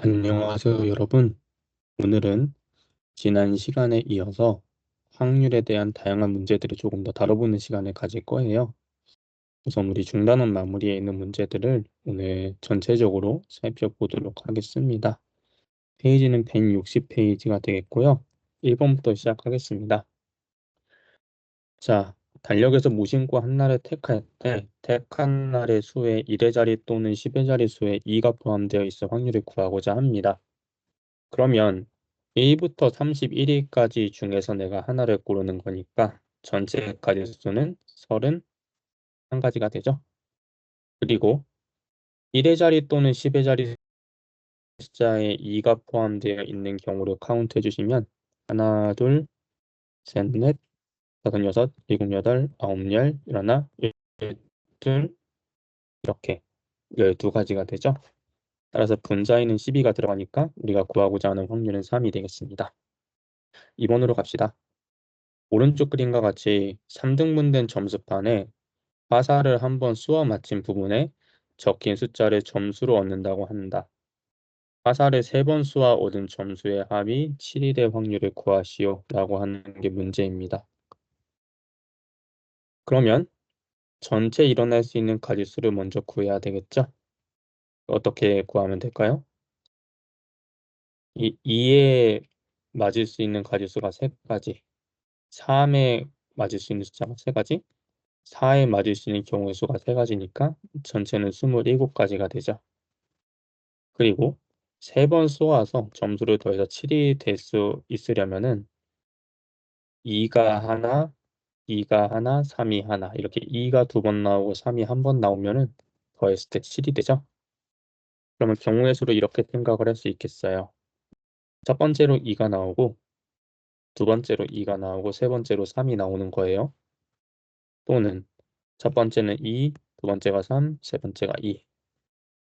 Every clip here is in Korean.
안녕하세요, 여러분. 오늘은 지난 시간에 이어서 확률에 대한 다양한 문제들을 조금 더 다뤄보는 시간을 가질 거예요. 우선 우리 중단원 마무리에 있는 문제들을 오늘 전체적으로 살펴보도록 하겠습니다. 페이지는 160페이지가 되겠고요. 1번부터 시작하겠습니다. 자, 달력에서 무심코 한 날을 택할 때 택한 날의 수에 1의 자리 또는 10의 자리 수에 2가 포함되어 있을 확률을 구하고자 합니다. 그러면 1부터 31일까지 중에서 내가 하나를 고르는 거니까 전체 가짓수는 31가지가 되죠. 그리고 1의 자리 또는 10의 자리 숫자에 2가 포함되어 있는 경우를 카운트 해주시면 하나, 둘, 셋, 넷, 다섯, 여섯, 일곱, 여덟, 아홉, 열, 일어나, 둘, 이렇게 12가지가 되죠. 따라서 분자에는 12가 들어가니까 우리가 구하고자 하는 확률은 3이 되겠습니다. 2번으로 갑시다. 오른쪽 그림과 같이 3등분된 점수판에 화살을 한번 쏘아 맞힌 부분에 적힌 숫자를 점수로 얻는다고 한다. 화살을 3번 쏘아 얻은 점수의 합이 7이 될 확률을 구하시오 라고 하는 게 문제입니다. 그러면 전체 일어날 수 있는 가짓수를 먼저 구해야 되겠죠? 어떻게 구하면 될까요? 이 2에 맞을 수 있는 가짓수가 3가지, 3에 맞을 수 있는 숫자가 3가지, 4에 맞을 수 있는 경우의 수가 3가지니까 전체는 27가지가 되죠. 그리고 3번 쏘아서 점수를 더해서 7이 될 수 있으려면은 2가 하나, 2가 하나, 3이 하나 이렇게 2가 2번 나오고 3이 한 번 나오면은 더했을 때 7이 되죠. 그러면 경우의 수로 이렇게 생각을 할 수 있겠어요. 첫 번째로 2가 나오고 두 번째로 2가 나오고 세 번째로 3이 나오는 거예요. 또는 첫 번째는 2, 두 번째가 3, 세 번째가 2.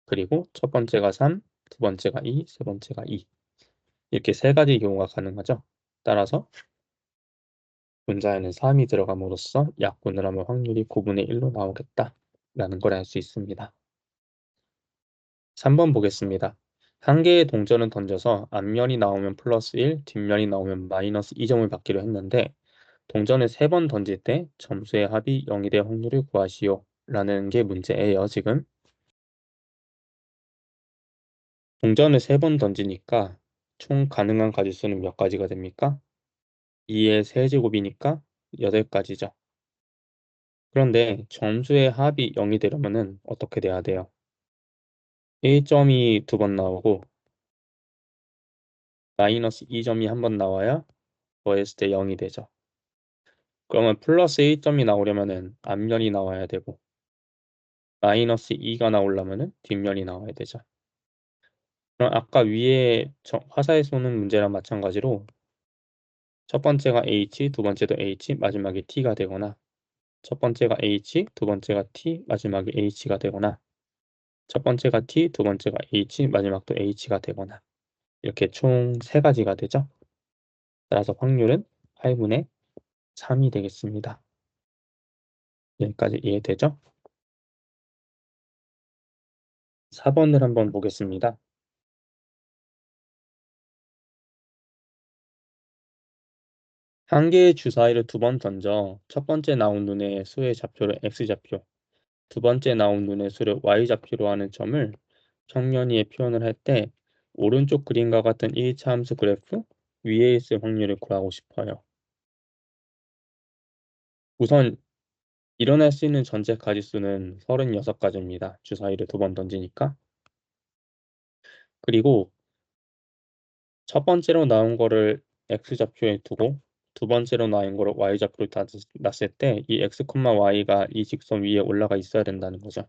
그리고 첫 번째가 3, 두 번째가 2, 세 번째가 2. 이렇게 3가지 경우가 가능하죠. 따라서 분자에는 3이 들어감으로써 약분을 하면 확률이 9분의 1로 나오겠다라는 걸 알 수 있습니다. 3번 보겠습니다. 한 개의 동전을 던져서 앞면이 나오면 플러스 1, 뒷면이 나오면 마이너스 2점을 받기로 했는데 동전을 3번 던질 때 점수의 합이 0이 될 확률을 구하시오 라는 게 문제예요. 지금 동전을 3번 던지니까 총 가능한 가짓수는 몇 가지가 됩니까? 2의 세제곱이니까 8가지죠. 그런데 점수의 합이 0이 되려면은 어떻게 돼야 돼요? 1점이 2번 나오고 마이너스 2점이 한 번 나와야 더했을 때 0이 되죠. 그러면 플러스 1점이 나오려면은 앞면이 나와야 되고 마이너스 2가 나오려면은 뒷면이 나와야 되죠. 그럼 아까 위에 화살 쏘는 문제랑 마찬가지로 첫 번째가 H, 두 번째도 H, 마지막에 T가 되거나 첫 번째가 H, 두 번째가 T, 마지막에 H가 되거나 첫 번째가 T, 두 번째가 H, 마지막도 H가 되거나 이렇게 총 3가지가 되죠. 따라서 확률은 8분의 3이 되겠습니다. 여기까지 이해되죠? 4번을 한번 보겠습니다. 한 개의 주사위를 2번 던져 첫 번째 나온 눈의 수의 좌표를 X좌표, 두 번째 나온 눈의 수를 Y좌표로 하는 점을 평면위에 표현을 할 때 오른쪽 그림과 같은 1차 함수 그래프 위에 있을 확률을 구하고 싶어요. 우선 일어날 수 있는 전체 가짓수는 36가지입니다. 주사위를 2번 던지니까. 그리고 첫 번째로 나온 거를 X좌표에 두고 두 번째로 나온 거를 Y좌표로 놨을 때 이 X, Y가 이 직선 위에 올라가 있어야 된다는 거죠.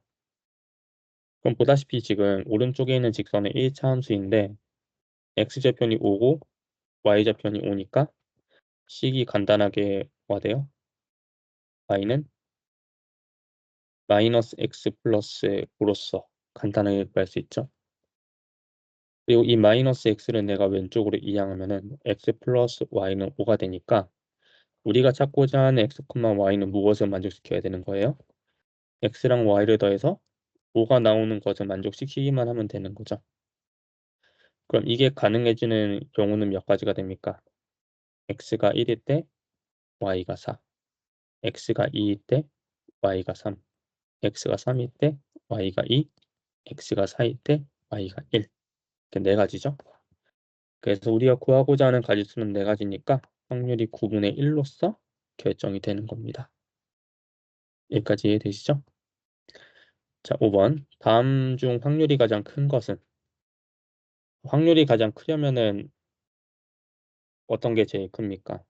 그럼 보다시피 지금 오른쪽에 있는 직선의 1차 함수인데 X좌편이 5고 Y좌편이 5니까 식이 간단하게 돼요. Y는 마이너스 X 플러스 5로서 간단하게 구할 수 있죠. 그리고 이 마이너스 X를 내가 왼쪽으로 이항하면은 X 플러스 Y는 5가 되니까 우리가 찾고자 하는 X, Y는 무엇을 만족시켜야 되는 거예요? X랑 Y를 더해서 5가 나오는 것을 만족시키기만 하면 되는 거죠. 그럼 이게 가능해지는 경우는 몇 가지가 됩니까? x가 1일 때 y가 4, x가 2일 때 y가 3, x가 3일 때 y가 2, x가 4일 때 y가 1. 이렇게 네 가지죠. 그래서 우리가 구하고자 하는 가지수는 네 가지니까 확률이 9분의 1로서 결정이 되는 겁니다. 여기까지 이해되시죠? 자, 5번. 다음 중 확률이 가장 큰 것은? 확률이 가장 크려면은 어떤 게 제일 큽니까?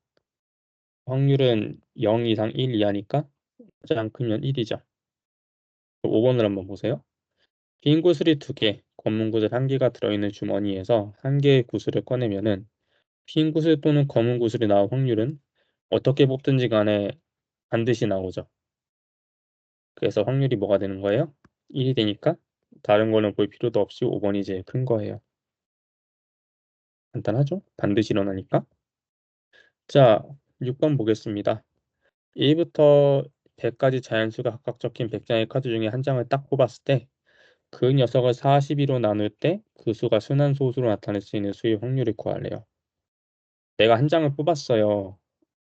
확률은 0 이상 1 이하니까 가장 크면 1이죠. 5번을 한번 보세요. 빈 구슬이 2개, 검은 구슬 1개가 들어있는 주머니에서 한 개의 구슬을 꺼내면은 빈 구슬 또는 검은 구슬이 나올 확률은 어떻게 뽑든지 간에 반드시 나오죠. 그래서 확률이 뭐가 되는 거예요? 1이 되니까 다른 거는 볼 필요도 없이 5번이 제일 큰 거예요. 간단하죠? 반드시 일어나니까. 자, 6번 보겠습니다. 1부터 100까지 자연수가 각각 적힌 100장의 카드 중에 한 장을 딱 뽑았을 때 그 녀석을 42로 나눌 때 그 수가 순환소수로 나타낼 수 있는 수의 확률을 구하래요. 내가 한 장을 뽑았어요.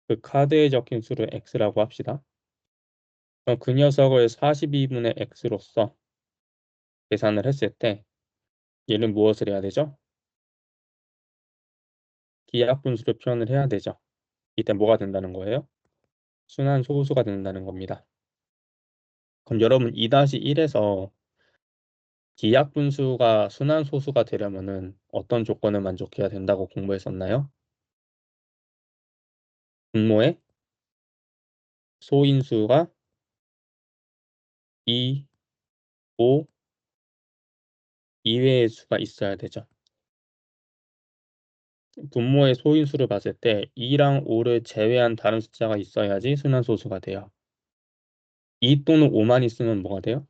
그 카드에 적힌 수를 x라고 합시다. 그럼 그 녀석을 42분의 x로서 계산을 했을 때 얘는 무엇을 해야 되죠? 기하분수로 표현을 해야 되죠. 이때 뭐가 된다는 거예요? 순환소수가 된다는 겁니다. 그럼 여러분 2-1에서 기하분수가 순환소수가 되려면은 어떤 조건을 만족해야 된다고 공부했었나요? 분모의 소인수가 2, 5 이외의 수가 있어야 되죠. 분모의 소인수를 봤을 때 2랑 5를 제외한 다른 숫자가 있어야지 순환소수가 돼요. 2 또는 5만 있으면 뭐가 돼요?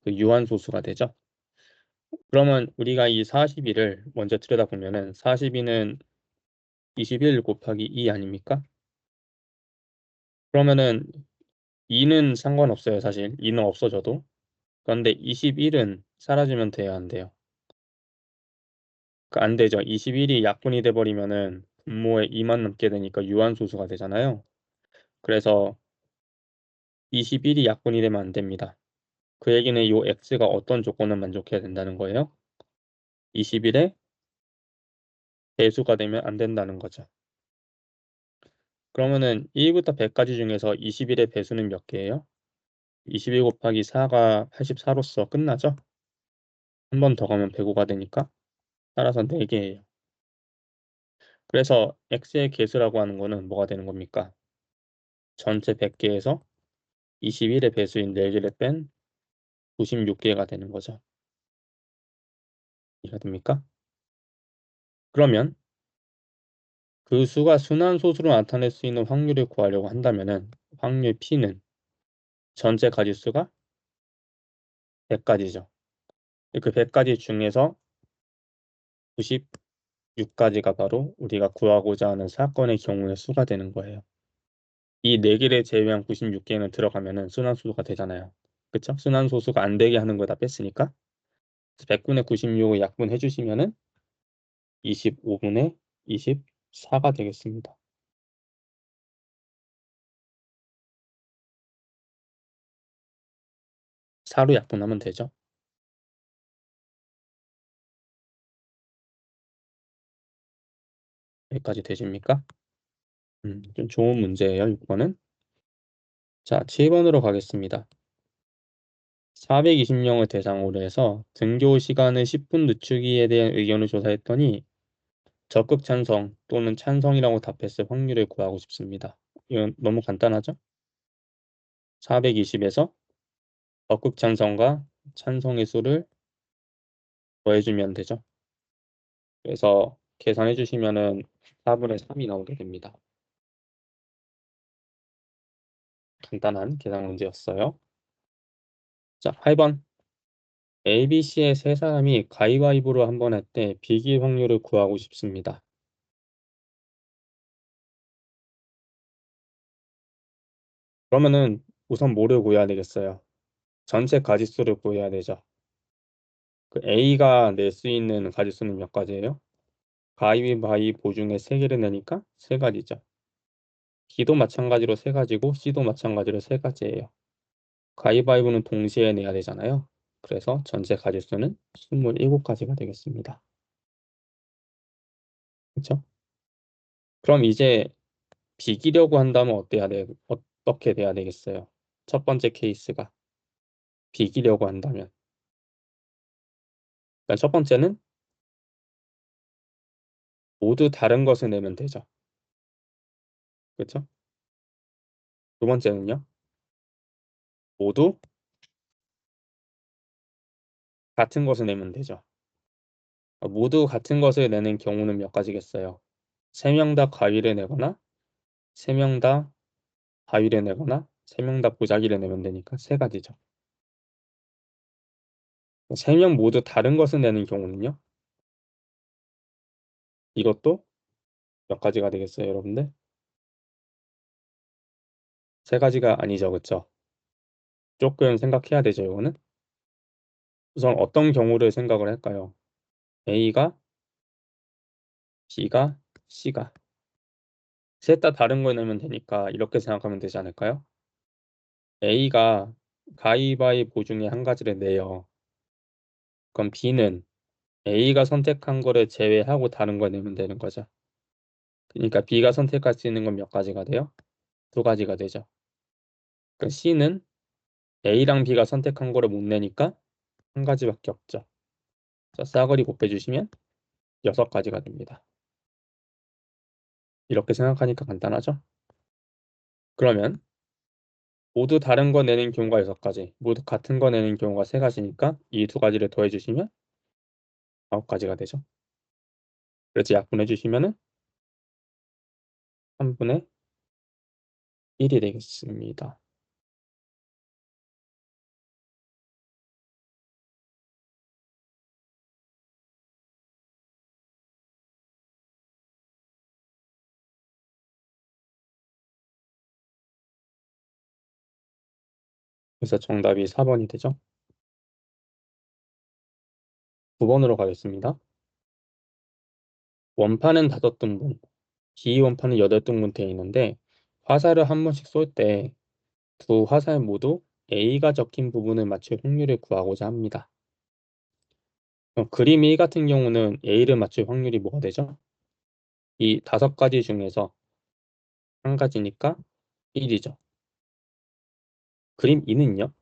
그 유한소수가 되죠. 그러면 우리가 이 42를 먼저 들여다보면은 42는 21 곱하기 2 아닙니까? 그러면은 2는 상관없어요, 사실. 2는 없어져도. 그런데 21은 사라지면 돼요, 안 돼요? 안 되죠. 21이 약분이 돼버리면은 분모에 2만 남게 되니까 유한소수가 되잖아요. 그래서 21이 약분이 되면 안 됩니다. 그 얘기는 이 x가 어떤 조건을 만족해야 된다는 거예요? 21의 배수가 되면 안 된다는 거죠. 그러면은 1부터 100까지 중에서 21의 배수는 몇 개예요? 21 곱하기 4가 84로서 끝나죠? 한 번 더 가면 105가 되니까 따라서 4개예요. 그래서 x의 개수라고 하는 거는 뭐가 되는 겁니까? 전체 100개에서 21의 배수인 4개를 뺀 96개가 되는 거죠. 이해가 됩니까? 그러면 그 수가 순환소수로 나타낼 수 있는 확률을 구하려고 한다면은 확률 P는 전체 가지수가 100가지죠. 그 100가지 중에서 96가지가 바로 우리가 구하고자 하는 사건의 경우의 수가 되는 거예요. 이 4개를 제외한 96개는 들어가면은 순환소수가 되잖아요. 그쵸? 순환소수가 안 되게 하는 거 다 뺐으니까 100분의 96을 약분해 주시면은 25분의 24가 되겠습니다. 4로 약분하면 되죠. 여기까지 되십니까? 좀 좋은 문제예요, 6번은. 자, 7번으로 가겠습니다. 420명을 대상으로 해서 등교 시간을 10분 늦추기에 대한 의견을 조사했더니 적극 찬성 또는 찬성이라고 답했을 확률을 구하고 싶습니다. 이건 너무 간단하죠? 420에서 적극 찬성과 찬성의 수를 더해주면 되죠. 그래서 계산해 주시면은 4분의 3이 나오게 됩니다. 간단한 계산 문제였어요. 자, 8번. A, B, C의 세 사람이 가위바위보를 한번 할 때 비기 확률을 구하고 싶습니다. 그러면은 우선 뭐를 구해야 되겠어요? 전체 가짓수를 구해야 되죠. 그 A가 낼 수 있는 가지수는 몇 가지예요? 가위바위보 중에 세 개를 내니까 세 가지죠. B도 마찬가지로 세 가지고 C도 마찬가지로 세 가지예요. 가위바위보는 동시에 내야 되잖아요. 그래서 전체 가지수는 27가지가 되겠습니다. 그렇죠? 그럼 이제 비기려고 한다면 어떻게 돼야 되겠어요? 첫 번째 케이스가 비기려고 한다면. 그러니까 첫 번째는 모두 다른 것을 내면 되죠. 그렇죠? 두 번째는요. 모두 같은 것을 내면 되죠. 모두 같은 것을 내는 경우는 몇 가지겠어요? 세 명 다 가위를 내거나 세 명 다 바위를 내거나 세 명 다 보자기를 내면 되니까 세 가지죠. 세 명 모두 다른 것을 내는 경우는요. 이것도 몇 가지가 되겠어요, 여러분들? 세 가지가 아니죠, 그렇죠? 조금 생각해야 되죠, 이거는. 우선 어떤 경우를 생각을 할까요? A가, B가, C가 셋 다 다른 걸 내면 되니까 이렇게 생각하면 되지 않을까요? A가 가위바위보 중에 한 가지를 내요. 그럼 B는 A가 선택한 거를 제외하고 다른 걸 내면 되는 거죠. 그러니까 B가 선택할 수 있는 건 몇 가지가 돼요? 두 가지가 되죠. 그러니까 C는 A랑 B가 선택한 거를 못 내니까 한 가지밖에 없죠. 자, 싸그리 곱해주시면 6가지가 됩니다. 이렇게 생각하니까 간단하죠? 그러면 모두 다른 거 내는 경우가 6가지, 모두 같은 거 내는 경우가 3가지니까 이 두 가지를 더해주시면 9가지가 되죠. 그래서 약분해주시면은 3분의 1이 되겠습니다. 그래서 정답이 4번이 되죠. 9번으로 가겠습니다. 원판은 5등분, 비원판은 8등분 되어 있는데 화살을 한 번씩 쏠 때 두 화살 모두 A가 적힌 부분을 맞출 확률을 구하고자 합니다. 그림 1 같은 경우는 A를 맞출 확률이 뭐가 되죠? 이 5가지 중에서 한 가지니까 1이죠. 그림 2는요?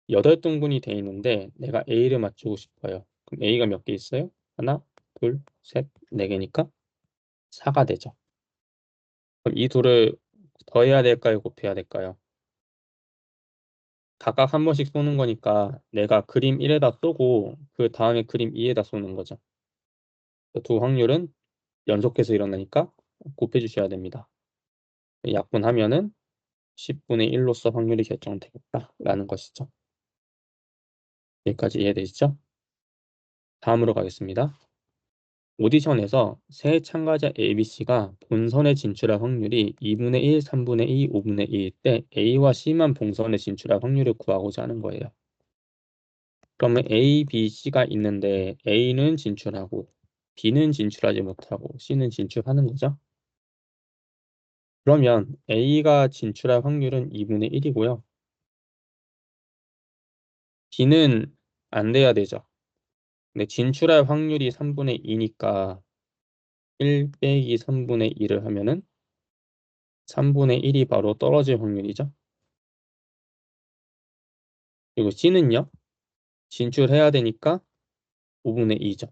8등분이 되어 있는데 내가 A를 맞추고 싶어요. 그럼 A가 몇 개 있어요? 하나, 둘, 셋, 4개니까 4가 되죠. 그럼 이 둘을 더해야 될까요? 곱해야 될까요? 각각 한 번씩 쏘는 거니까 내가 그림 1에다 쏘고 그 다음에 그림 2에다 쏘는 거죠. 두 확률은 연속해서 일어나니까 곱해 주셔야 됩니다. 약분하면은 10분의 1로서 확률이 결정되겠다라는 것이죠. 여기까지 이해되시죠? 다음으로 가겠습니다. 오디션에서 새 참가자 ABC가 본선에 진출할 확률이 2분의 1, 3분의 2, 5분의 2일 때 A와 C만 본선에 진출할 확률을 구하고자 하는 거예요. 그러면 A, B, C가 있는데 A는 진출하고 B는 진출하지 못하고 C는 진출하는 거죠. 그러면 A가 진출할 확률은 2분의 1이고요. B는 안 돼야 되죠. 근데 진출할 확률이 3분의 2니까 1 빼기 3분의 2를 하면은 3분의 1이 바로 떨어질 확률이죠. 그리고 C는요. 진출해야 되니까 5분의 2죠.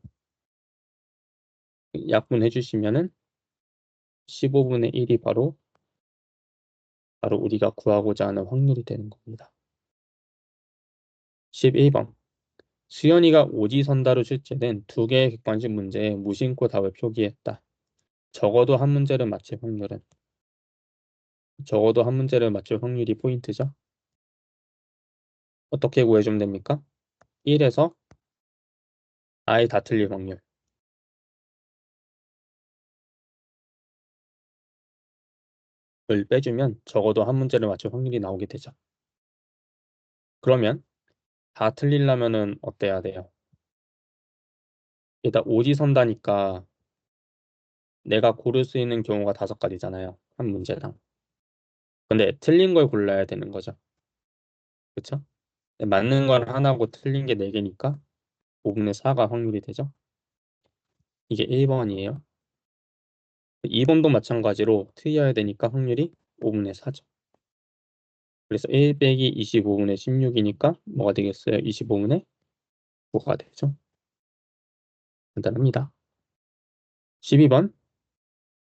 약분해 주시면은 15분의 1이 바로 우리가 구하고자 하는 확률이 되는 겁니다. 11번. 수연이가 오지선다로 출제된 2개의 객관식 문제에 무심코 답을 표기했다. 적어도 한 문제를 맞힐 확률은? 적어도 한 문제를 맞출 확률이 포인트죠. 어떻게 구해주면 됩니까? 1에서 아예 다 틀릴 확률. 을 빼주면 적어도 한 문제를 맞출 확률이 나오게 되죠. 그러면 다 틀리려면은 어때야 돼요? 일단 오지선다니까 내가 고를 수 있는 경우가 5가지잖아요. 한 문제당. 근데 틀린 걸 골라야 되는 거죠. 그쵸? 맞는 건 하나고 틀린 게 4개니까 5분의 4가 확률이 되죠. 이게 1번이에요. 2번도 마찬가지로 틀려야 되니까 확률이 5분의 4죠. 그래서 1 빼기 25분의 16이니까 뭐가 되겠어요? 25분의 9가 되죠. 간단합니다. 12번.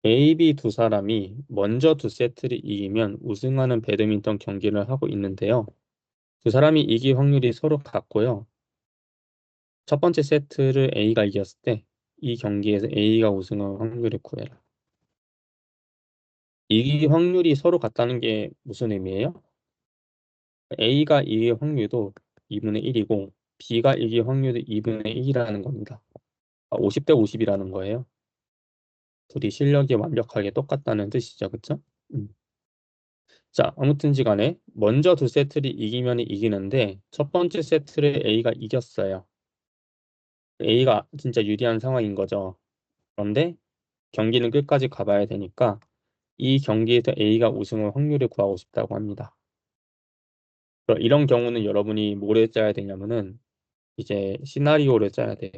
A, B 두 사람이 먼저 2세트를 이기면 우승하는 배드민턴 경기를 하고 있는데요. 두 사람이 이길 확률이 서로 같고요. 첫 번째 세트를 A가 이겼을 때 이 경기에서 A가 우승할 확률을 구해라. 이길 확률이 서로 같다는 게 무슨 의미예요? A가 이길 확률도 2분의 1이고 B가 이길 확률도 2분의 1이라는 겁니다. 50대 50이라는 거예요. 둘이 실력이 완벽하게 똑같다는 뜻이죠. 그쵸? 음. 자, 아무튼지 간에 먼저 2세트를 이기면 이기는데 첫 번째 세트를 A가 이겼어요. A가 진짜 유리한 상황인 거죠. 그런데 경기는 끝까지 가봐야 되니까 이 경기에서 A가 우승할 확률을 구하고 싶다고 합니다. 그럼 이런 경우는 여러분이 뭐를 짜야 되냐면은 이제 시나리오를 짜야 돼.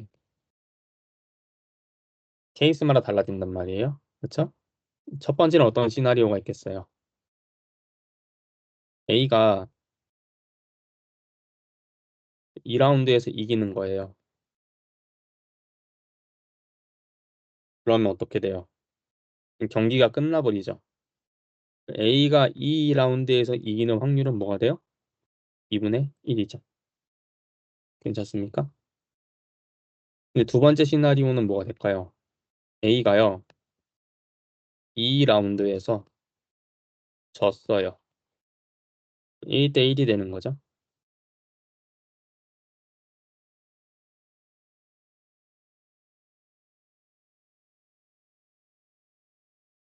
케이스마다 달라진단 말이에요. 그렇죠? 첫 번째는 어떤 시나리오가 있겠어요? A가 2라운드에서 이기는 거예요. 그러면 어떻게 돼요? 경기가 끝나버리죠. A가 2라운드에서 이기는 확률은 뭐가 돼요? 2분의 1이죠. 괜찮습니까? 근데 두 번째 시나리오는 뭐가 될까요? A가요, 2라운드에서 졌어요. 1대 1이 되는 거죠.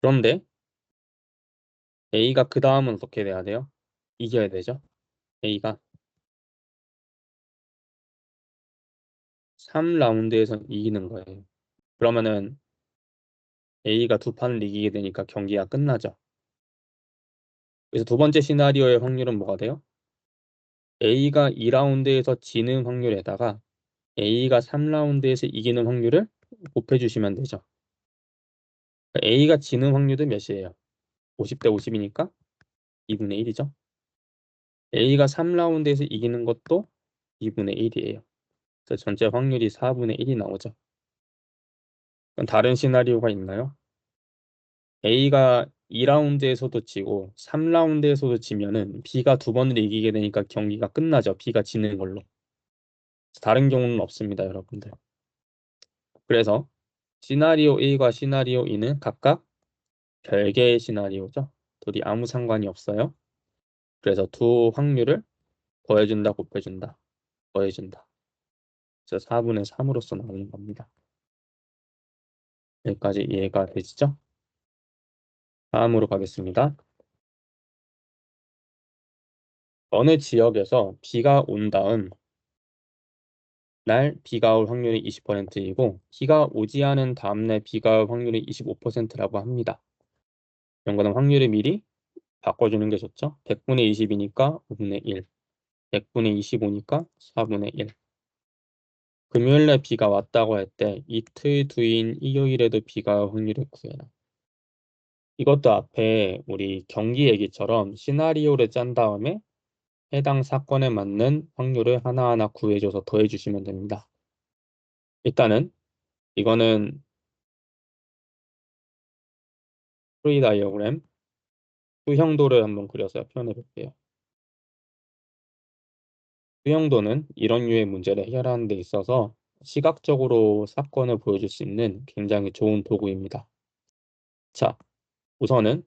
그런데 A가 그 다음은 어떻게 돼야 돼요? 이겨야 되죠. A가 3라운드에서 이기는 거예요. 그러면은 A가 두 판을 이기게 되니까 경기가 끝나죠. 그래서 두 번째 시나리오의 확률은 뭐가 돼요? A가 2라운드에서 지는 확률에다가 A가 3라운드에서 이기는 확률을 곱해주시면 되죠. A가 지는 확률은 몇이에요? 50대 50이니까 2분의 1이죠. A가 3라운드에서 이기는 것도 2분의 1이에요. 그래서 전체 확률이 4분의 1이 나오죠. 그럼 다른 시나리오가 있나요? A가 2라운드에서도 지고 3라운드에서도 지면은 B가 두 번을 이기게 되니까 경기가 끝나죠. B가 지는 걸로. 다른 경우는 없습니다, 여러분들. 그래서 시나리오 A과 시나리오 E는 각각 별개의 시나리오죠. 둘이 아무 상관이 없어요. 그래서 두 확률을 더해준다, 곱해준다, 더해준다. 그래서 4분의 3으로서 나오는 겁니다. 여기까지 이해가 되시죠? 다음으로 가겠습니다. 어느 지역에서 비가 온 다음 날 비가 올 확률이 20%이고 비가 오지 않은 다음날 비가 올 확률이 25%라고 합니다. 이런 거는 확률을 미리 바꿔주는 게 좋죠. 100분의 20이니까 5분의 1, 100분의 25니까 4분의 1. 금요일날 비가 왔다고 할 때 이틀 뒤인 일요일에도 비가 올 확률을 구해라. 이것도 앞에 우리 경기 얘기처럼 시나리오를 짠 다음에 해당 사건에 맞는 확률을 하나하나 구해줘서 더해주시면 됩니다. 일단은 이거는 프리 다이어그램 수형도를 한번 그려서 표현해 볼게요. 수형도는 이런 류의 문제를 해결하는 데 있어서 시각적으로 사건을 보여줄 수 있는 굉장히 좋은 도구입니다. 자, 우선은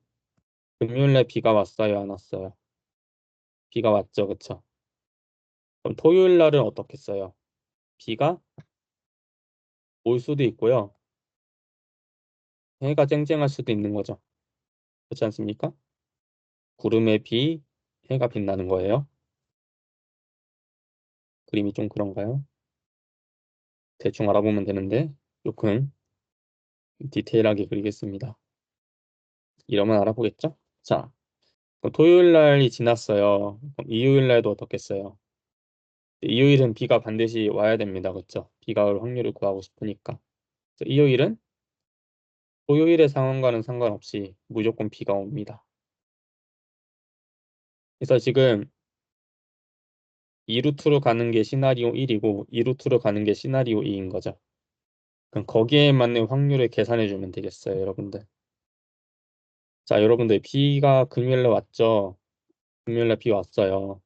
금요일날 비가 왔어요, 안 왔어요? 비가 왔죠, 그쵸? 그럼 토요일 날은 어떻겠어요? 비가 올 수도 있고요. 해가 쨍쨍할 수도 있는 거죠. 그렇지 않습니까? 구름에 비, 해가 빛나는 거예요. 그림이 좀 그런가요? 대충 알아보면 되는데 조금 디테일하게 그리겠습니다. 이러면 알아보겠죠? 자, 그럼 토요일 날이 지났어요. 그럼 일요일 날도 어떻겠어요? 일요일은 비가 반드시 와야 됩니다. 그렇죠? 비가 올 확률을 구하고 싶으니까. 그래서 일요일은 토요일의 상황과는 상관없이 무조건 비가 옵니다. 그래서 지금 2루트로 가는 게 시나리오 1이고 2루트로 가는 게 시나리오 2인 거죠. 그럼 거기에 맞는 확률을 계산해 주면 되겠어요, 여러분들. 자, 여러분들 비가 금요일에 왔죠? 금요일에 비 왔어요.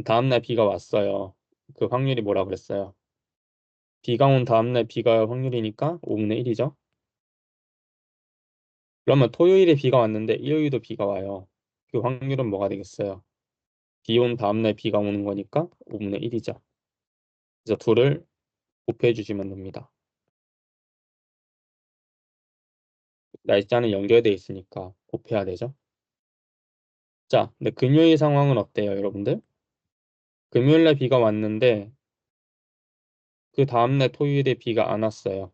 다음날 비가 왔어요. 그 확률이 뭐라 그랬어요? 비가 온 다음날 비가 올 확률이니까 5분의 1이죠. 그러면 토요일에 비가 왔는데 일요일도 비가 와요. 그 확률은 뭐가 되겠어요? 비 온 다음날 비가 오는 거니까 5분의 1이죠. 그래서 둘을 곱해 주시면 됩니다. 날짜는 연결돼 있으니까 곱해야 되죠. 자, 근데 금요일 상황은 어때요, 여러분들? 금요일날 비가 왔는데 그 다음날 토요일에 비가 안 왔어요.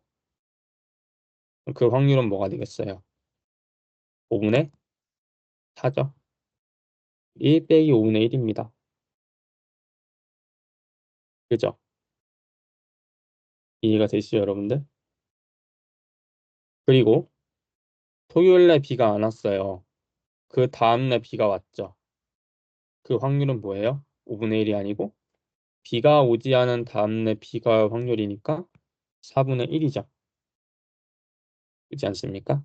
그 확률은 뭐가 되겠어요? 5분의 4죠. 1 빼기 5분의 1입니다. 그죠? 이해가 되시죠, 여러분들? 그리고 토요일날 비가 안 왔어요. 그 다음날 비가 왔죠. 그 확률은 뭐예요? 5분의 1이 아니고 비가 오지 않은 다음날 비가 올 확률이니까 4분의 1이죠. 그렇지 않습니까?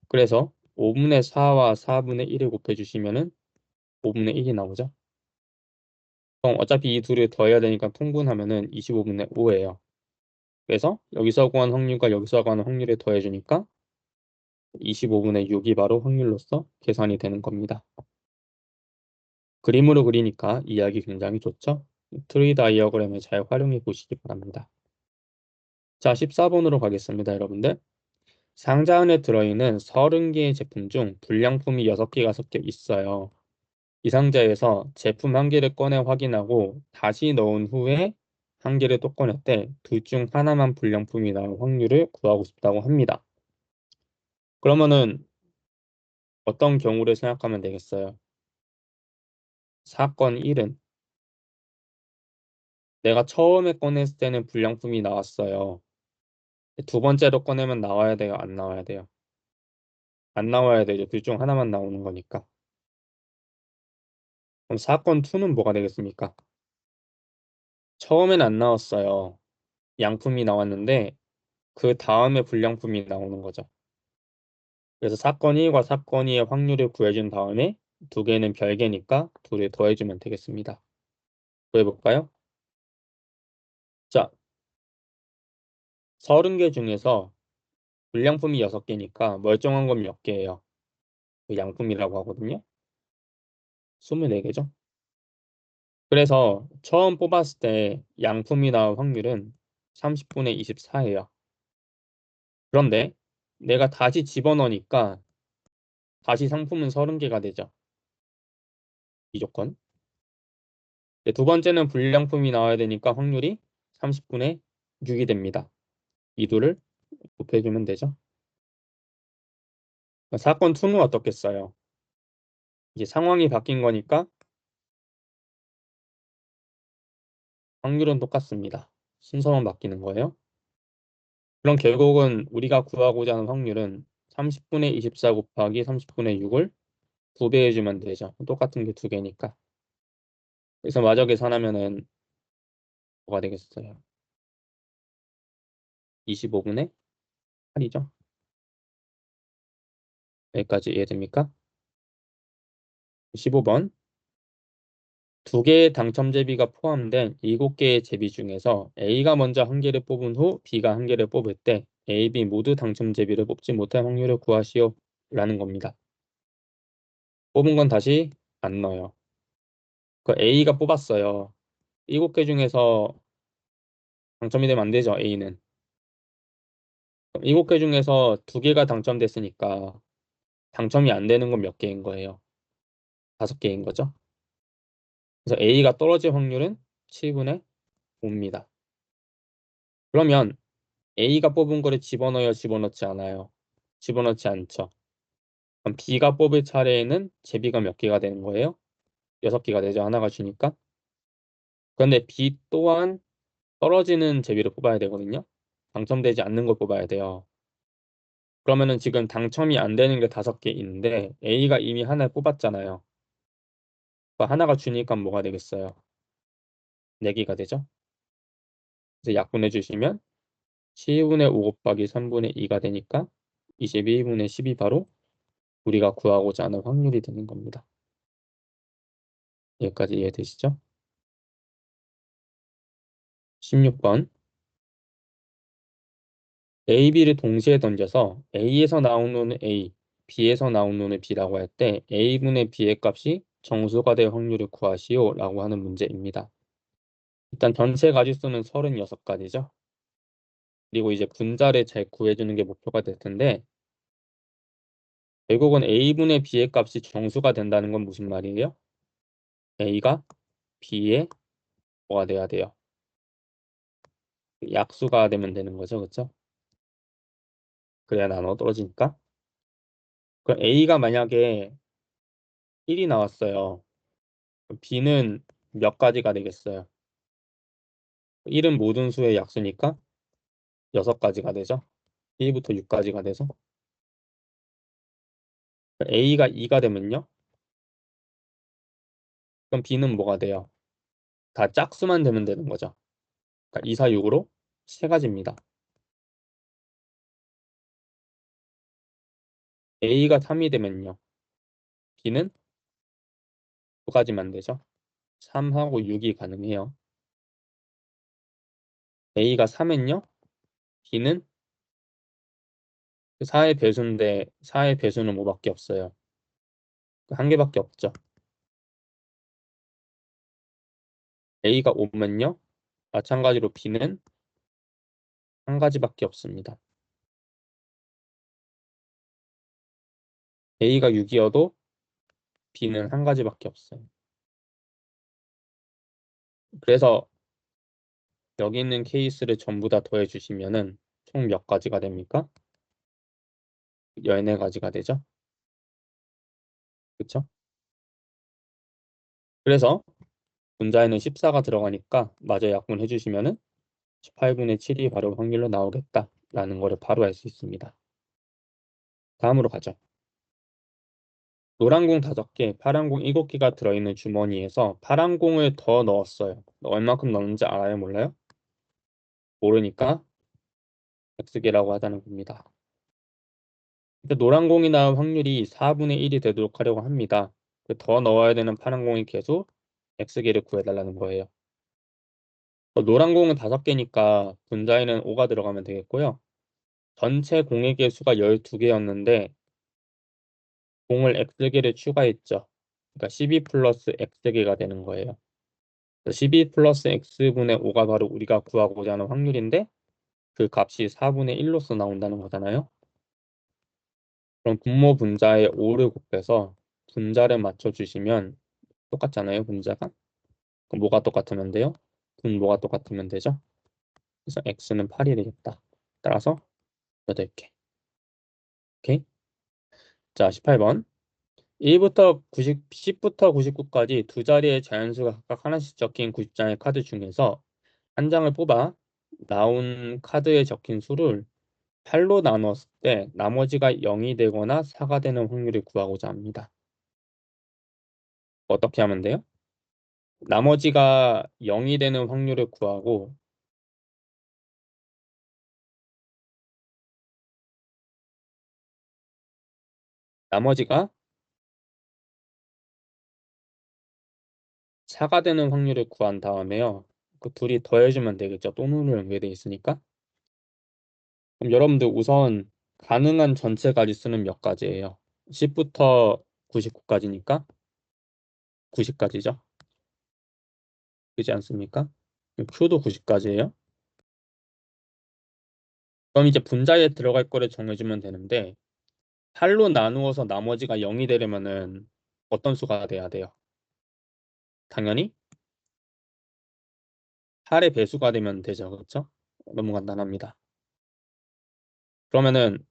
그래서 5분의 4와 4분의 1을 곱해주시면은 5분의 1이 나오죠. 그럼 어차피 이 둘을 더해야 되니까 통분하면은 25분의 5예요. 그래서 여기서 구한 확률과 여기서 구한 확률을 더해주니까 25분의 6이 바로 확률로서 계산이 되는 겁니다. 그림으로 그리니까 이해하기 굉장히 좋죠? 트리 다이어그램을 잘 활용해 보시기 바랍니다. 자, 14번으로 가겠습니다, 여러분들. 상자 안에 들어있는 30개의 제품 중 불량품이 6개가 섞여 있어요. 이 상자에서 제품 한 개를 꺼내 확인하고 다시 넣은 후에 한 개를 또 꺼냈대 둘 중 하나만 불량품이 나올 확률을 구하고 싶다고 합니다. 그러면은 어떤 경우를 생각하면 되겠어요? 사건 1은 내가 처음에 꺼냈을 때는 불량품이 나왔어요. 두 번째로 꺼내면 나와야 돼요? 안 나와야 돼요? 안 나와야 되죠. 둘 중 하나만 나오는 거니까. 그럼 사건 2는 뭐가 되겠습니까? 처음엔 안 나왔어요. 양품이 나왔는데 그 다음에 불량품이 나오는 거죠. 그래서 사건 1과 사건 2의 확률을 구해준 다음에 두 개는 별개니까 둘을 더해주면 되겠습니다. 구해볼까요? 자, 30개 중에서 불량품이 6개니까 멀쩡한 건 몇 개예요? 그 양품이라고 하거든요. 24개죠. 그래서 처음 뽑았을 때 양품이 나올 확률은 30분의 24예요. 그런데 내가 다시 집어넣으니까 다시 상품은 30개가 되죠. 이 조건. 두 번째는 불량품이 나와야 되니까 확률이 30분의 6이 됩니다. 이 둘을 곱해주면 되죠. 사건 2는 어떻겠어요? 이제 상황이 바뀐 거니까 확률은 똑같습니다. 순서만 바뀌는 거예요. 그럼 결국은 우리가 구하고자 하는 확률은 30분의 24 곱하기 30분의 6을 2배해주면 되죠. 똑같은 게 두 개니까. 그래서 마저 계산하면은 뭐가 되겠어요? 25분의 8이죠. 여기까지 이해됩니까? 15번. 두 개의 당첨 제비가 포함된 7개의 제비 중에서 A가 먼저 한 개를 뽑은 후 B가 한 개를 뽑을 때 A, B 모두 당첨 제비를 뽑지 못할 확률을 구하시오 라는 겁니다. 뽑은 건 다시 안 넣어요. 그 A가 뽑았어요. 7개 중에서 당첨이 되면 안 되죠, A는. 7개 중에서 두 개가 당첨됐으니까 당첨이 안 되는 건 몇 개인 거예요? 5개인 거죠. 그래서 A가 떨어질 확률은 7분의 5입니다. 그러면 A가 뽑은 거를 집어넣어요, 집어넣지 않아요? 집어넣지 않죠. 그럼 B가 뽑을 차례에는 제비가 몇 개가 되는 거예요? 6개가 되죠. 하나가 주니까. 그런데 B 또한 떨어지는 제비를 뽑아야 되거든요. 당첨되지 않는 걸 뽑아야 돼요. 그러면은 지금 당첨이 안 되는 게 5개 있는데 A가 이미 하나를 뽑았잖아요. 그 하나가 주니까 뭐가 되겠어요? 4개가 되죠. 그래서 약분해 주시면 12분의 5 곱하기 3분의 2가 되니까 22분의 10이 바로 우리가 구하고자 하는 확률이 되는 겁니다. 여기까지 이해되시죠? 16번. A, B를 동시에 던져서 A에서 나온 놈은 A, B에서 나온 놈은 B라고 할 때 A분의 B의 값이 정수가 될 확률을 구하시오 라고 하는 문제입니다. 일단 전체 가지수는 36가지죠. 그리고 이제 분자를 잘 구해주는 게 목표가 될 텐데 결국은 A분의 B의 값이 정수가 된다는 건 무슨 말이에요? A가 B의 뭐가 돼야 돼요? 약수가 되면 되는 거죠. 그렇죠? 그래야 나눠 떨어지니까. 그럼 A가 만약에 1이 나왔어요. 그럼 B는 몇 가지가 되겠어요? 1은 모든 수의 약수니까 6가지가 되죠. 1부터 6까지가 돼서 A가 2가 되면요. 그럼 B는 뭐가 돼요? 다 짝수만 되면 되는 거죠. 그러니까 2, 4, 6으로 3가지입니다. A가 3이 되면요. B는 2가지만 되죠. 3하고 6이 가능해요. A가 3은요. B는 4의 배수인데 4의 배수는 뭐밖에 없어요. 한 개밖에 없죠. A가 5면요. 마찬가지로 B는 한 가지밖에 없습니다. A가 6이어도 B는 한 가지밖에 없어요. 그래서 여기 있는 케이스를 전부 다 더해 주시면은 총 몇 가지가 됩니까? 14가지가 되죠. 그렇죠? 그래서 분자에는 14가 들어가니까 마저 약분해 주시면은 18분의 7이 바로 확률로 나오겠다라는 거를 바로 알 수 있습니다. 다음으로 가죠. 노란 공 5개, 파란 공 7개가 들어있는 주머니에서 파란 공을 더 넣었어요. 얼마큼 넣었는지 알아요? 몰라요? 모르니까 X개라고 하자는 겁니다. 근데 노란 공이 나올 확률이 4분의 1이 되도록 하려고 합니다. 더 넣어야 되는 파란 공의 개수 X개를 구해달라는 거예요. 노란 공은 5개니까 분자에는 5가 들어가면 되겠고요. 전체 공의 개수가 12개였는데 공을 X개를 추가했죠. 그러니까 12 플러스 X개가 되는 거예요. 12 플러스 X분의 5가 바로 우리가 구하고자 하는 확률인데 그 값이 4분의 1로서 나온다는 거잖아요. 그럼 분모 분자에 5를 곱해서 분자를 맞춰주시면 똑같잖아요, 분자가. 그럼 뭐가 똑같으면 돼요? 분모가 똑같으면 되죠. 그래서 X는 8이 되겠다. 따라서 8개. 오케이? 자, 18번. 1부터 90, 10부터 99까지 두 자리의 자연수가 각각 하나씩 적힌 90장의 카드 중에서 한 장을 뽑아 나온 카드에 적힌 수를 8로 나눴을 때 나머지가 0이 되거나 4가 되는 확률을 구하고자 합니다. 어떻게 하면 돼요? 나머지가 0이 되는 확률을 구하고 나머지가 4가 되는 확률을 구한 다음에요. 그 둘이 더해주면 되겠죠. 또 눈으로 연결돼 있으니까. 그럼 여러분들 우선 가능한 전체 가지수는 몇 가지예요? 10부터 99까지니까 90까지죠. 그렇지 않습니까? Q도 90까지예요. 그럼 이제 분자에 들어갈 거를 정해주면 되는데 8로 나누어서 나머지가 0이 되려면은 어떤 수가 돼야 돼요? 당연히 8의 배수가 되면 되죠. 그렇죠? 너무 간단합니다. 그러면은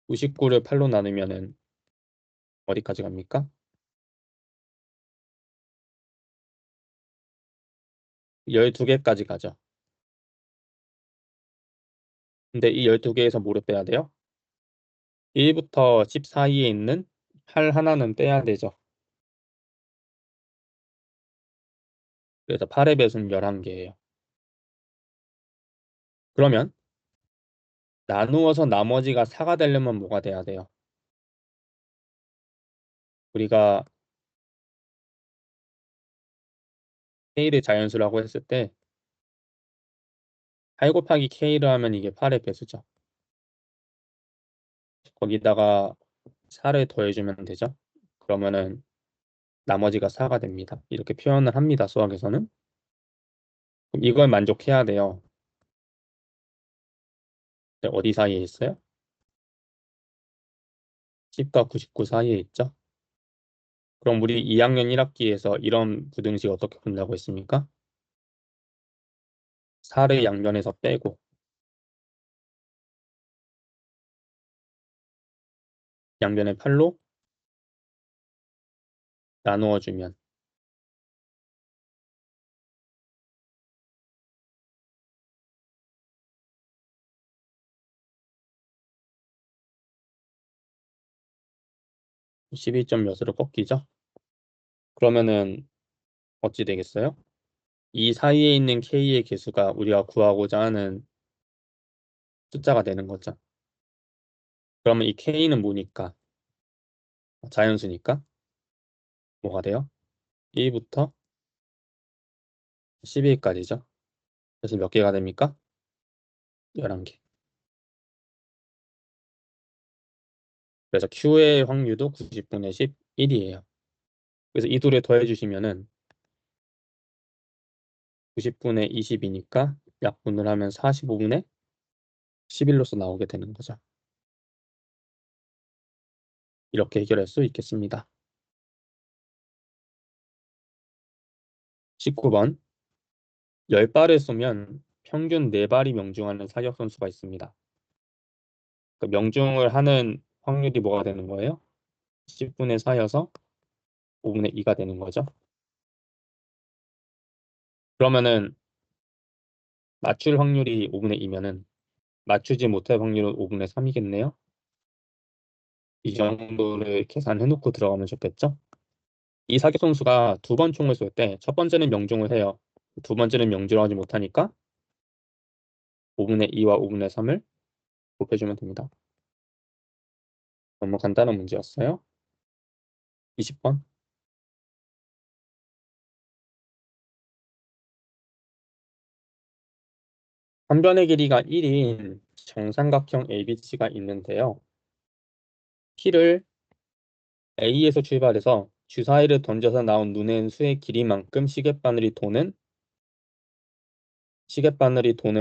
99를 8로 나누면은 어디까지 갑니까? 12개까지 가죠. 근데 이 12개에서 뭐를 빼야 돼요? 1부터 10 사이에 있는 8 하나는 빼야 되죠. 그래서 8의 배수는 11개예요. 그러면 나누어서 나머지가 4가 되려면 뭐가 돼야 돼요? 우리가 K를 자연수라고 했을 때 8 곱하기 K를 하면 이게 8의 배수죠. 거기다가 4를 더해주면 되죠. 그러면은 나머지가 4가 됩니다. 이렇게 표현을 합니다. 수학에서는. 그럼 이걸 만족해야 돼요. 네, 어디 사이에 있어요? 10과 99 사이에 있죠. 그럼 우리 2학년 1학기에서 이런 부등식 어떻게 푼다고 했습니까? 4를 양변에서 빼고 양변에 8로 나누어 주면 12점 몇으로 꺾이죠? 그러면은 어찌 되겠어요? 이 사이에 있는 K의 개수가 우리가 구하고자 하는 숫자가 되는 거죠. 그러면 이 K는 뭐니까? 자연수니까 뭐가 돼요? 1부터 12까지죠. 그래서 몇 개가 됩니까? 11개. 그래서 Q의 확률도 90분의 11이에요. 그래서 이 둘을 더해주시면은 90분의 20이니까 약분을 하면 45분의 11로서 나오게 되는 거죠. 이렇게 해결할 수 있겠습니다. 19번 10발을 쏘면 평균 4발이 명중하는 사격 선수가 있습니다. 그 명중을 하는 확률이 뭐가 되는 거예요? 10분의 4여서 5분의 2가 되는 거죠. 그러면은 맞출 확률이 5분의 2면은 맞추지 못할 확률은 5분의 3이겠네요. 이 정도를 계산해 놓고 들어가면 좋겠죠. 이 사격 선수가 두 번 총을 쏠 때 첫 번째는 명중을 해요. 두 번째는 명중을 하지 못하니까 5분의 2와 5분의 3을 곱해주면 됩니다. 너무 간단한 문제였어요. 20번. 한 변의 길이가 1인 정삼각형 ABC가 있는데요. P를 A에서 출발해서 주사위를 던져서 나온 눈의 수의 길이만큼 시계바늘이 도는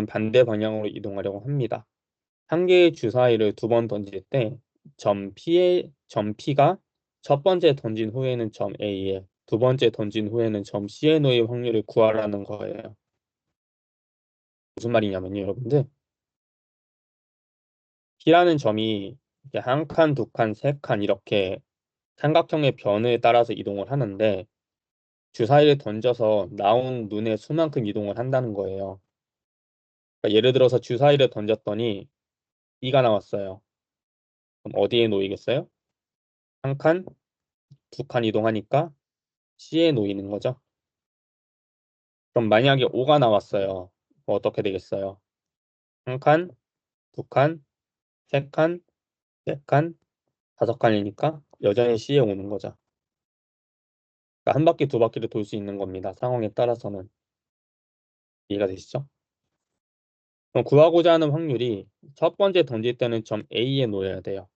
반대 방향으로 이동하려고 합니다. 한 개의 주사위를 두 번 던질 때 점 P가 첫 번째 던진 후에는 점 A에, 두 번째 던진 후에는 점 C에 놓일 확률을 구하라는 거예요. 무슨 말이냐면요, 여러분들. P라는 점이 이렇게 한 칸, 두 칸, 세 칸 이렇게 삼각형의 변을 따라서 이동을 하는데 주사위를 던져서 나온 눈의 수만큼 이동을 한다는 거예요. 그러니까 예를 들어서 주사위를 던졌더니 B가 나왔어요. 그럼 어디에 놓이겠어요? 한 칸, 두 칸 이동하니까 C에 놓이는 거죠. 그럼 만약에 5가 나왔어요. 그럼 어떻게 되겠어요? 한 칸, 두 칸, 세 칸, 네 칸, 다섯 칸이니까 여전히 C에 오는 거죠. 그러니까 한 바퀴, 두 바퀴를 돌 수 있는 겁니다. 상황에 따라서는. 이해가 되시죠? 그럼 구하고자 하는 확률이 첫 번째 던질 때는 점 A에 놓여야 돼요.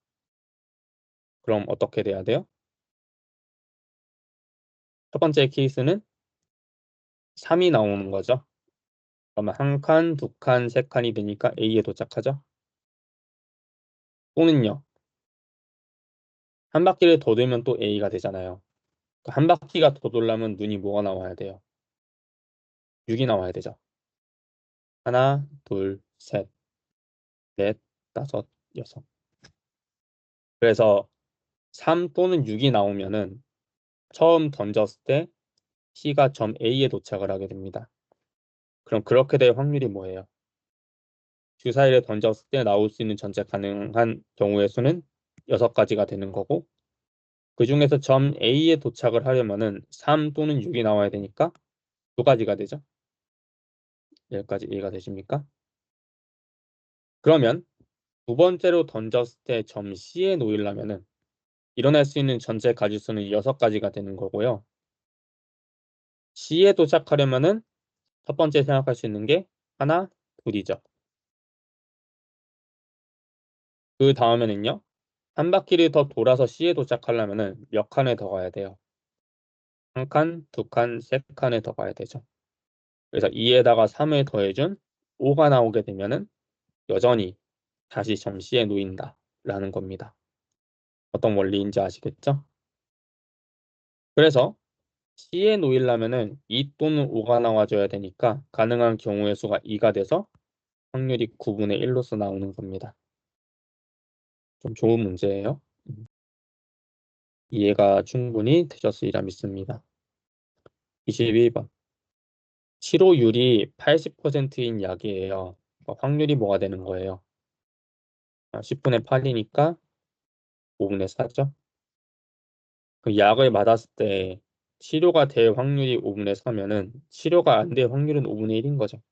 그럼 어떻게 돼야 돼요? 첫 번째 케이스는 3이 나오는 거죠. 그러면 한 칸, 두 칸, 세 칸이 되니까 A에 도착하죠. 또는요. 한 바퀴를 더 돌면 또 A가 되잖아요. 그러니까 한 바퀴가 더 돌려면 눈이 뭐가 나와야 돼요? 6이 나와야 되죠. 하나, 둘, 셋, 넷, 다섯, 여섯. 그래서 3 또는 6이 나오면은 처음 던졌을 때 C가 점 A에 도착을 하게 됩니다. 그럼 그렇게 될 확률이 뭐예요? 주사위를 던졌을 때 나올 수 있는 전체 가능한 경우의 수는 6가지가 되는 거고, 그 중에서 점 A에 도착을 하려면은 3 또는 6이 나와야 되니까 2가지가 되죠. 여기까지 이해가 되십니까? 그러면 두 번째로 던졌을 때 점 C에 놓이려면은 일어날 수 있는 전체 가지수는 6가지가 되는 거고요. C에 도착하려면은 첫 번째 생각할 수 있는 게 하나, 둘이죠. 그 다음에는요. 한 바퀴를 더 돌아서 C에 도착하려면은 몇 칸을 더 가야 돼요? 한 칸, 두 칸, 세 칸을 더 가야 되죠. 그래서 2에다가 3을 더해준 5가 나오게 되면은 여전히 다시 점 C에 놓인다라는 겁니다. 어떤 원리인지 아시겠죠? 그래서 C에 놓이려면은 2 또는 5가 나와줘야 되니까 가능한 경우의 수가 2가 돼서 확률이 9분의 1로서 나오는 겁니다. 좀 좋은 문제예요. 이해가 충분히 되셨으리라 믿습니다. 22번. 치료율이 80%인 약이에요. 확률이 뭐가 되는 거예요? 10분의 8이니까 5분의 4죠. 그 약을 맞았을 때 치료가 될 확률이 5분의 4면은 치료가 안 될 확률은 5분의 1인 거죠.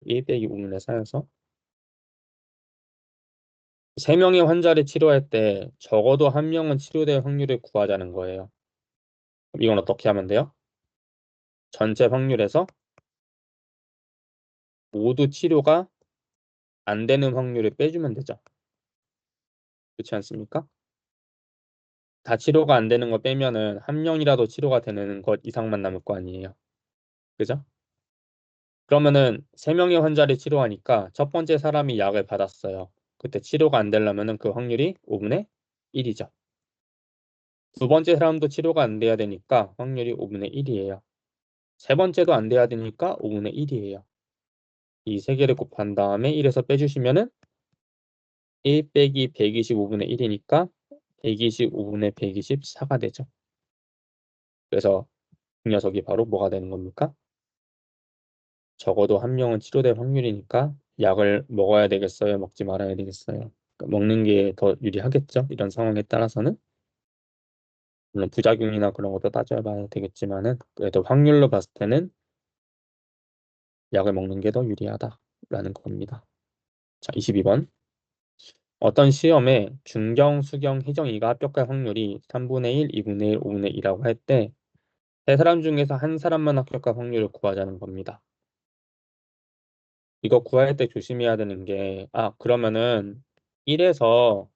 1 빼기 5분의 4여서 3명의 환자를 치료할 때 적어도 1명은 치료될 확률을 구하자는 거예요. 그럼 이건 어떻게 하면 돼요? 전체 확률에서 모두 치료가 안 되는 확률을 빼주면 되죠. 그렇지 않습니까? 다 치료가 안 되는 거 빼면은 1명이라도 치료가 되는 것 이상만 남을 거 아니에요. 그죠? 그러면은 3명의 환자를 치료하니까 첫 번째 사람이 약을 받았어요. 그때 치료가 안 되려면은 그 확률이 5분의 1이죠. 두 번째 사람도 치료가 안 돼야 되니까 확률이 5분의 1이에요. 세 번째도 안 돼야 되니까 5분의 1이에요. 이 세 개를 곱한 다음에 1에서 빼주시면은 1 빼기 125분의 1이니까 125분의 124가 되죠. 그래서 이 녀석이 바로 뭐가 되는 겁니까? 적어도 1명은 치료될 확률이니까 약을 먹어야 되겠어요? 먹지 말아야 되겠어요? 그러니까 먹는 게 더 유리하겠죠? 이런 상황에 따라서는. 물론 부작용이나 그런 것도 따져봐야 되겠지만은 그래도 확률로 봤을 때는 약을 먹는 게 더 유리하다라는 겁니다. 자, 22번. 어떤 시험에 중경, 수경, 희정이가 합격할 확률이 3분의 1, 2분의 1, 5분의 2라고 할 때 세 사람 중에서 한 사람만 합격할 확률을 구하자는 겁니다. 이거 구할 때 조심해야 되는 게, 그러면은 1에서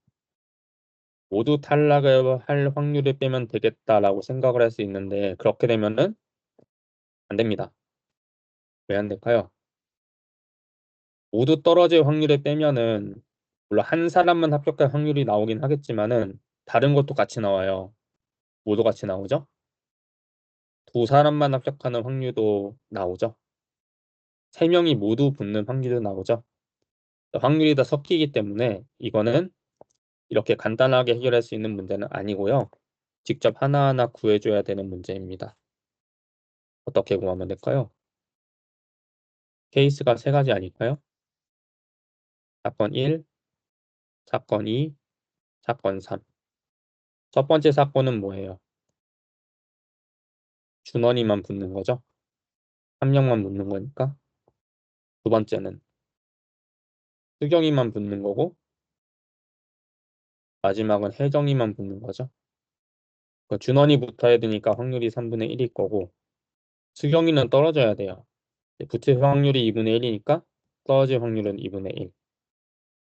모두 탈락을 할 확률을 빼면 되겠다라고 생각을 할 수 있는데, 그렇게 되면은 안 됩니다. 왜 안 될까요? 모두 떨어질 확률을 빼면은, 물론 한 사람만 합격할 확률이 나오긴 하겠지만은, 다른 것도 같이 나와요. 모두 같이 나오죠? 두 사람만 합격하는 확률도 나오죠? 세 명이 모두 붙는 확률도 나오죠? 확률이 다 섞이기 때문에 이거는 이렇게 간단하게 해결할 수 있는 문제는 아니고요. 직접 하나하나 구해줘야 되는 문제입니다. 어떻게 구하면 될까요? 케이스가 세 가지 아닐까요? 사건 1, 사건 2, 사건 3. 첫 번째 사건은 뭐예요? 준원이만 붙는 거죠? 한 명만 붙는 거니까. 두 번째는 수경이만 붙는 거고, 마지막은 혜정이만 붙는 거죠. 그러니까 준원이 붙어야 되니까 확률이 3분의 1일 거고, 수경이는 떨어져야 돼요. 붙을 확률이 2분의 1이니까 떨어질 확률은 2분의 1.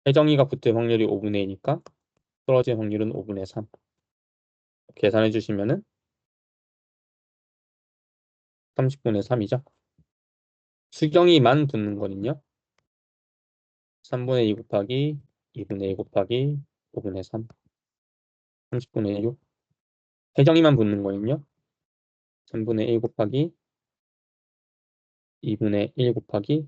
혜정이가 붙을 확률이 5분의 2니까 떨어질 확률은 5분의 3. 계산해 주시면은 30분의 3이죠. 수경이만 붙는 거는요. 3분의 2 곱하기 2분의 1 곱하기 5분의 3. 30분의 6. 혜정이만 붙는 거는요. 3분의 1 곱하기 2분의 1 곱하기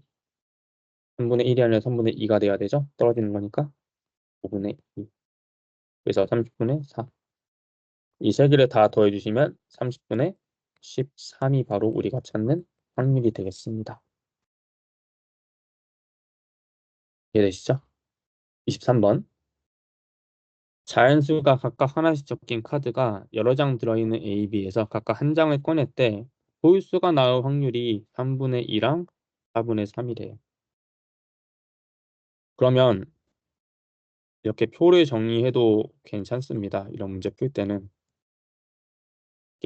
3분의 1이 아니라 3분의 2가 돼야 되죠? 떨어지는 거니까 5분의 2. 그래서 30분의 4. 이 세 개를 다 더해주시면 30분의 13이 바로 우리가 찾는 확률이 되겠습니다. 이해되시죠? 23번. 자연수가 각각 하나씩 적힌 카드가 여러 장 들어있는 A, B에서 각각 한 장을 꺼낼 때 소유수가 나올 확률이 3분의 2랑 4분의 3이래요. 그러면 이렇게 표를 정리해도 괜찮습니다. 이런 문제 풀 때는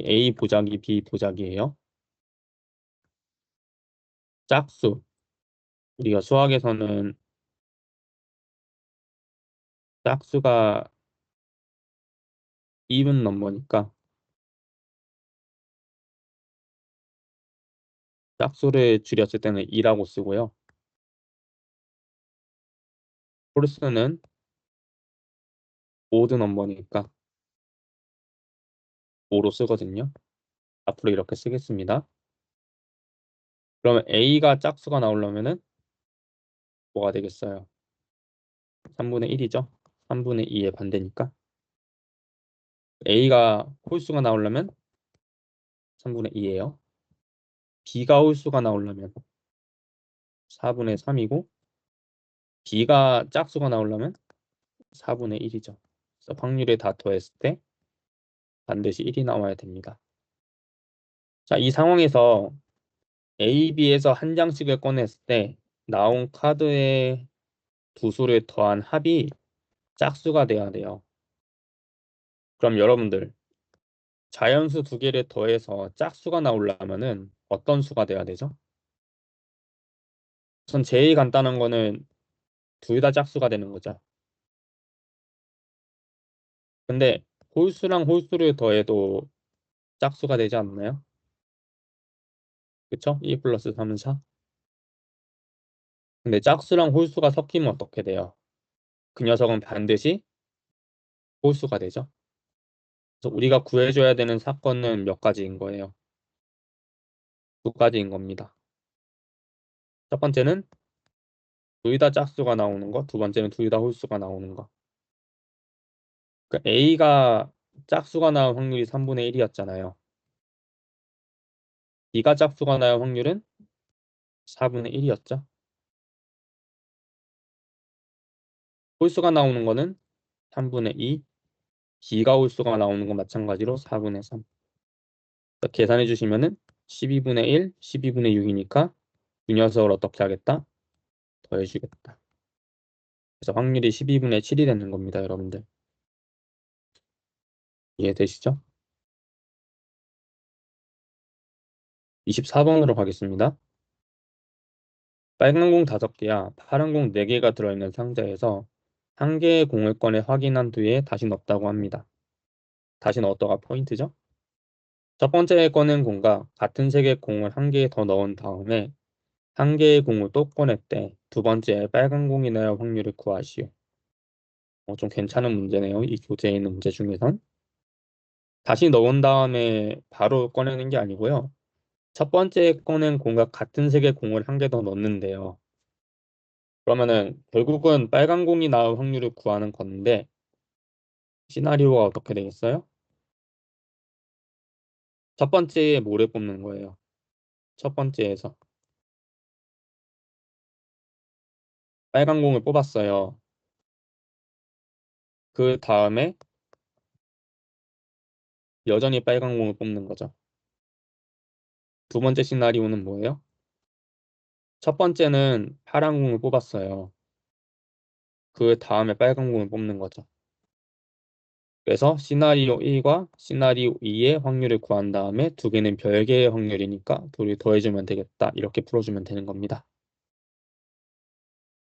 A 보자기, B 보자기예요. 짝수. 우리가 수학에서는 짝수가 even 넘버니까 짝수를 줄였을 때는 2라고 쓰고요. 홀수는 오드 넘버니까 5로 쓰거든요. 앞으로 이렇게 쓰겠습니다. 그러면 A가 짝수가 나오려면은 뭐가 되겠어요? 3분의 1이죠. 3분의 2의 반대니까. A가 홀수가 나오려면 3분의 2예요. B가 홀수가 나오려면 4분의 3이고 B가 짝수가 나오려면 4분의 1이죠. 그래서 확률을 다 더했을 때 반드시 1이 나와야 됩니다. 자, 이 상황에서 A, B에서 한 장씩을 꺼냈을 때 나온 카드의 두 수를 더한 합이 짝수가 돼야 돼요. 그럼 여러분들 자연수 두 개를 더해서 짝수가 나오려면은 어떤 수가 돼야 되죠? 전 제일 간단한 거는 둘 다 짝수가 되는 거죠. 근데 홀수랑 홀수를 더해도 짝수가 되지 않나요? 그쵸? 2 플러스 3은 4. 근데 짝수랑 홀수가 섞이면 어떻게 돼요? 그 녀석은 반드시 홀수가 되죠. 그래서 우리가 구해줘야 되는 사건은 몇 가지인 거예요? 두 가지인 겁니다. 첫 번째는 둘 다 짝수가 나오는 거, 두 번째는 둘 다 홀수가 나오는 거. 그러니까 A가 짝수가 나올 확률이 3분의 1이었잖아요. B가 짝수가 나올 확률은 4분의 1이었죠. 홀수가 나오는 거는 3분의 2, B가 홀수가 나오는 건 마찬가지로 4분의 3. 계산해 주시면은 12분의 1, 12분의 6이니까 이 녀석을 어떻게 하겠다? 더해주겠다. 그래서 확률이 12분의 7이 되는 겁니다, 여러분들. 이해되시죠? 24번으로 가겠습니다. 빨간 공 5개야 파란 공 4개가 들어있는 상자에서 한 개의 공을 꺼내 확인한 뒤에 다시 넣었다고 합니다. 다시 넣었다가 포인트죠? 첫 번째 꺼낸 공과 같은 색의 공을 한 개 더 넣은 다음에 한 개의 공을 또 꺼냈대. 두 번째 빨간 공이 나올 확률을 구하시오. 좀 괜찮은 문제네요. 이 교재에 있는 문제 중에선. 다시 넣은 다음에 바로 꺼내는 게 아니고요. 첫 번째 꺼낸 공과 같은 색의 공을 한 개 더 넣는데요. 그러면은 결국은 빨간 공이 나올 확률을 구하는 건데 시나리오가 어떻게 되겠어요? 첫 번째에 뭐를 뽑는 거예요? 첫 번째에서 빨간 공을 뽑았어요. 그 다음에 여전히 빨간 공을 뽑는 거죠. 두 번째 시나리오는 뭐예요? 첫 번째는 파란 공을 뽑았어요. 그 다음에 빨간 공을 뽑는 거죠. 그래서 시나리오 1과 시나리오 2의 확률을 구한 다음에 두 개는 별개의 확률이니까 둘이 더해주면 되겠다. 이렇게 풀어주면 되는 겁니다.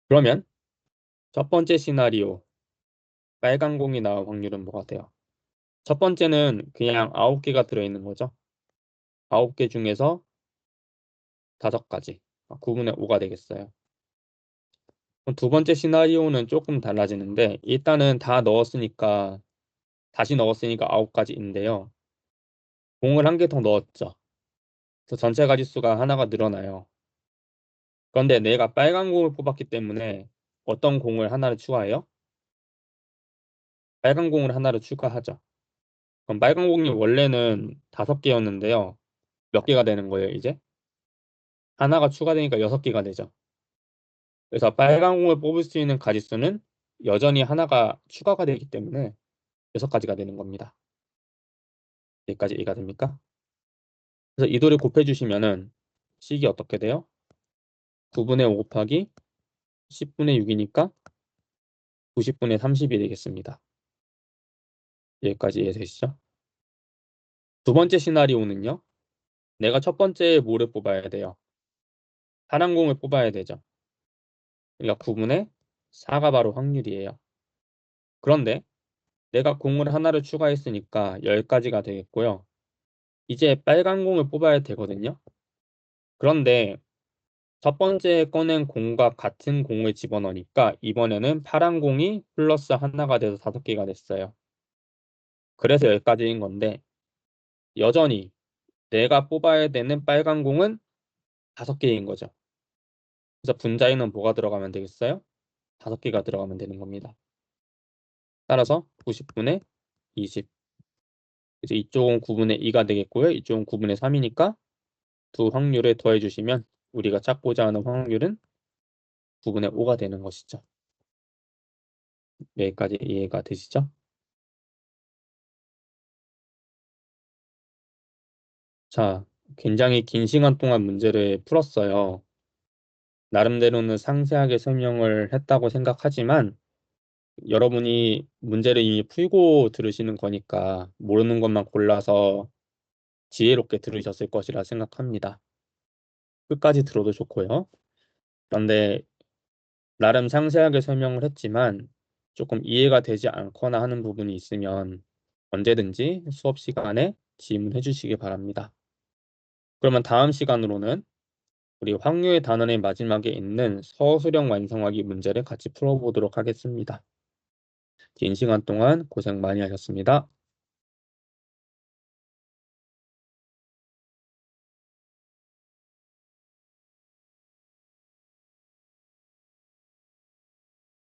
그러면 첫 번째 시나리오 빨간 공이 나올 확률은 뭐가 돼요? 첫 번째는 그냥 9개가 들어있는 거죠. 9개 중에서 5가지. 9분의 5가 되겠어요. 그럼 두 번째 시나리오는 조금 달라지는데 일단은 다 넣었으니까 다시 넣었으니까 9가지인데요. 공을 한 개 더 넣었죠. 그래서 전체 가지수가 하나가 늘어나요. 그런데 내가 빨간 공을 뽑았기 때문에 어떤 공을 하나를 추가해요? 빨간 공을 하나를 추가하죠. 그럼 빨간 공이 원래는 5개였는데요. 몇 개가 되는 거예요, 이제? 하나가 추가되니까 6개가 되죠. 그래서 빨간 공을 뽑을 수 있는 가짓수는 여전히 하나가 추가가 되기 때문에 6가지가 되는 겁니다. 여기까지 이해가 됩니까? 그래서 이 도를 곱해주시면은 식이 어떻게 돼요? 9분의 5 곱하기 10분의 6이니까 90분의 30이 되겠습니다. 여기까지 이해되시죠? 두 번째 시나리오는요. 내가 첫 번째에 뭐를 뽑아야 돼요? 파란 공을 뽑아야 되죠. 그러니까 9분의 4가 바로 확률이에요. 그런데 내가 공을 하나를 추가했으니까 10가지가 되겠고요. 이제 빨간 공을 뽑아야 되거든요. 그런데 첫 번째 꺼낸 공과 같은 공을 집어넣으니까 이번에는 파란 공이 플러스 하나가 돼서 5개가 됐어요. 그래서 10가지인 건데 여전히 내가 뽑아야 되는 빨간 공은 5개인 거죠. 그래서 분자에는 뭐가 들어가면 되겠어요? 5개가 들어가면 되는 겁니다. 따라서 90분의 20. 이제 이쪽은 9분의 2가 되겠고요. 이쪽은 9분의 3이니까 두 확률을 더해주시면 우리가 찾고자 하는 확률은 9분의 5가 되는 것이죠. 여기까지 이해가 되시죠? 자, 굉장히 긴 시간 동안 문제를 풀었어요. 나름대로는 상세하게 설명을 했다고 생각하지만 여러분이 문제를 이미 풀고 들으시는 거니까 모르는 것만 골라서 지혜롭게 들으셨을 것이라 생각합니다. 끝까지 들어도 좋고요. 그런데 나름 상세하게 설명을 했지만 조금 이해가 되지 않거나 하는 부분이 있으면 언제든지 수업 시간에 질문해 주시기 바랍니다. 그러면 다음 시간으로는 우리 확률 단원의 마지막에 있는 서술형 완성하기 문제를 같이 풀어보도록 하겠습니다. 긴 시간 동안 고생 많이 하셨습니다.